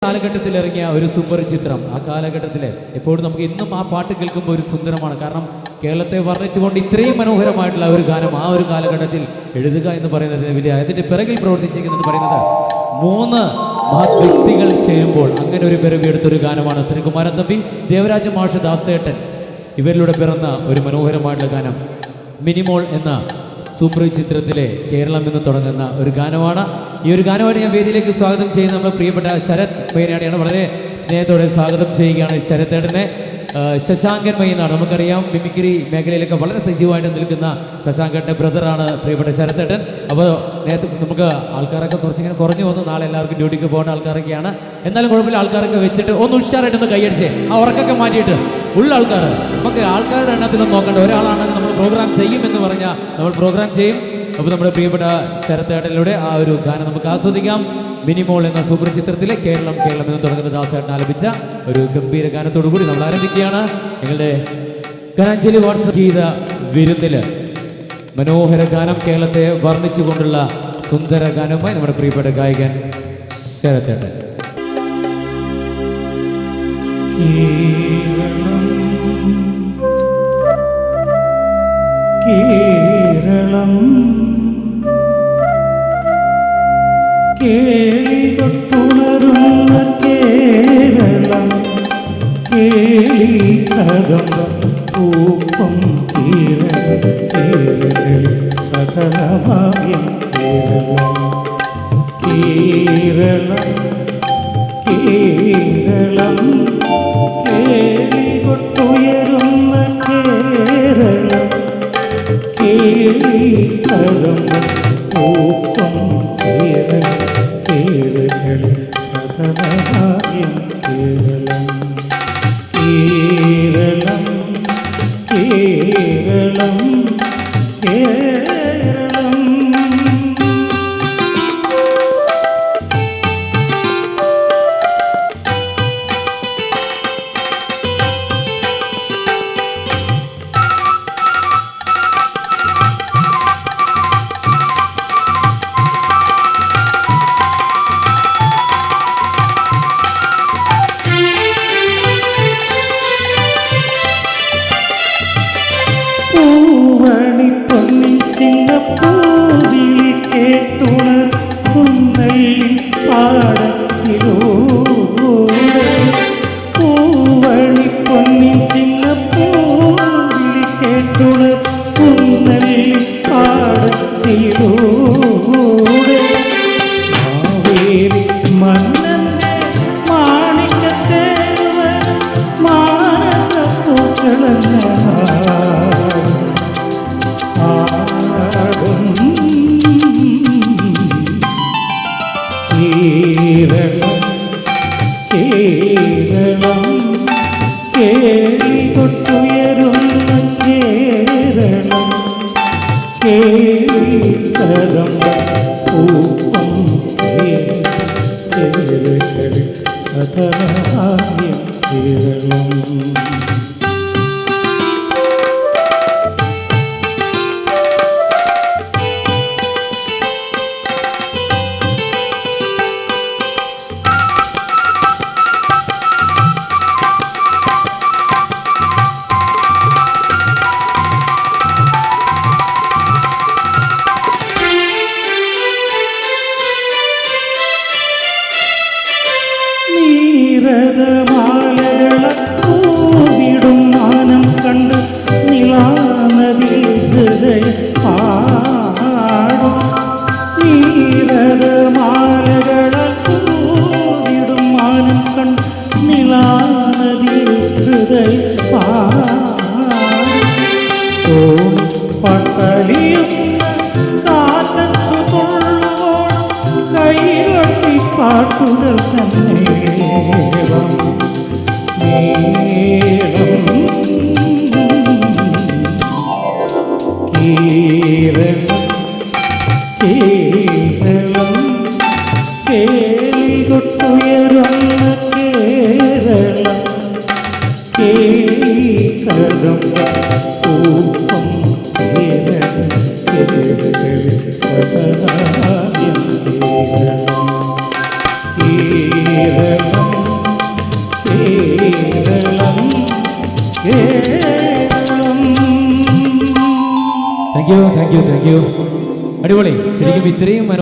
കാലഘട്ടത്തിൽ ഇറങ്ങിയ ഒരു സൂപ്പർ ചിത്രം. ആ കാലഘട്ടത്തിൽ എപ്പോഴും നമുക്ക് ഇന്നും ആ പാട്ട് കേൾക്കുമ്പോൾ ഒരു സുന്ദരമാണ്. കാരണം കേരളത്തെ വർണ്ണിച്ചുകൊണ്ട് ഇത്രയും മനോഹരമായിട്ടുള്ള ഒരു ഗാനം ആ ഒരു കാലഘട്ടത്തിൽ എഴുതുക എന്ന് പറയുന്നത് വലിയ അതിൻ്റെ പിറകിൽ പ്രവർത്തിച്ചിരിക്കുന്നത് പറയുന്നത് 3 മഹത് വ്യക്തികൾ ചേരുമ്പോൾ അങ്ങനെ ഒരു പിറവിയെടുത്തൊരു ഗാനമാണ്. ശ്രീകുമാരൻ തമ്പി, ദേവരാജ മാഷ്, ദാസേട്ടൻ ഇവരിലൂടെ പിറന്ന ഒരു മനോഹരമായിട്ടുള്ള ഗാനം മിനിമോൾ എന്ന സൂപ്പർ ചിത്രത്തിലെ കേരളം എന്ന് തുടങ്ങുന്ന ഒരു ഗാനമാണ്. ഈ ഒരു ഗാനമായിട്ട് ഞാൻ വേദിയിലേക്ക് സ്വാഗതം ചെയ്യുന്ന നമ്മുടെ പ്രിയപ്പെട്ട ശരത് പേരാടിയാണ്. വളരെ സ്നേഹത്തോടെ സ്വാഗതം ചെയ്യുകയാണ് ശരത്തേട്ടനെ. ശശാങ്കൻ മൈനാണ്, നമുക്കറിയാം മിമിക്രി മേഖലയിലൊക്കെ വളരെ സജീവമായിട്ട് നിൽക്കുന്ന ശശാങ്കൻ്റെ ബ്രദറാണ് പ്രിയപ്പെട്ട ശരത്തേട്ടൻ. അപ്പോൾ നേരത്തെ നമുക്ക് ആൾക്കാരൊക്കെ കുറച്ചിങ്ങനെ കുറഞ്ഞു വന്നു. നാളെ എല്ലാവർക്കും ഡ്യൂട്ടിക്ക് പോകേണ്ട ആൾക്കാരൊക്കെയാണ്. എന്നാലും കുഴപ്പമില്ല, ആൾക്കാരൊക്കെ വെച്ചിട്ട് ഒന്ന് ഉഷാറായിട്ടൊന്ന് കൈയടിച്ചേ. ആ ഉറക്കൊക്കെ മാറ്റിയിട്ട് ഉള്ള ആൾക്കാർ, നമുക്ക് ആൾക്കാരുടെ എണ്ണത്തിലൊന്നും നോക്കണ്ട. ഒരാളാണെങ്കിൽ നമ്മൾ പ്രോഗ്രാം ചെയ്യുമെന്ന് പറഞ്ഞാൽ നമ്മൾ പ്രോഗ്രാം ചെയ്യും. അപ്പോൾ നമ്മുടെ പ്രിയപ്പെട്ട ശരത്തേട്ടനിലൂടെ ആ ഒരു ഗാനം നമുക്ക് ആസ്വദിക്കാം. മിനിമോൾ എന്ന സൂപ്പർ ചിത്രത്തിലെ കേരളം കേരളം എന്ന് തുടങ്ങുന്ന ദാസേട്ടൻ ആലപിച്ച ഒരു ഗംഭീര ഗാനത്തോടു കൂടി നമ്മൾ ആരംഭിക്കുകയാണ്. നിങ്ങളുടെ കലാഞ്ജലി വാട്സപ്പ് ഗീത വിരുന്നില് മനോഹര ഗാനം കേരളത്തെ വർണ്ണിച്ചുകൊണ്ടുള്ള സുന്ദര ഗാനവുമായി നമ്മുടെ പ്രിയപ്പെട്ട ഗായകൻ ശരത്തേട്ടൻ. കേരളം കേളിതൊട്ടുണരുന്ന കേരളം, കേളി കദംബം പൂപ്പം കേരള സകലമായം കേരളം. കേരളം കേരളം കേളിതൊട്ടുയരുന്ന കേരളം, കേളി കദംബം പൂപ്പം കേരള സതമായം കേരളം. കേരളം കേരളം കേരളം. പൂവിളി കേട്ടുണർ കുന്നല്ലി പാടത്തിലൂടെ, പൂവണി പൊന്നിൻ ചിന്ന പൂവിളി കേട്ടുണർ കുന്നല്ലി പാടത്തിലൂടെ, മാവേലി മന്നന്റെ മാണിക്കത്തേവൻ മാനസ പൂക്കളന്ന കേരളം കേരളം കേളിതൊട്ടുയരുന്ന കേരളം, കേളി കദംബം പൂപ്പം കേരള സതമായം കേരളം. നീരതമാലകളൂവിടും മാനം കണ്ട് നിലാനദി ഹൃദയ പാടും. നീരതമാലകളൂവിടും മാനം കണ്ട് നിലാനദി ഹൃദയ പാടും. പട്ടളിയുന്ന കാറ്റത്തു കൊള്ളുവോൾ കൈകൊട്ടി പാട്ടുകൾ തന്നെ കേരളം കേരളം കേളികൊട്ടുയരുന്ന കേരളം, കേളി കദംബം പൂപ്പം സതനായം കേരളം. കേരളം കേരളം. Thank you. അടിപൊളി. ശരിക്കും ഇത്രയും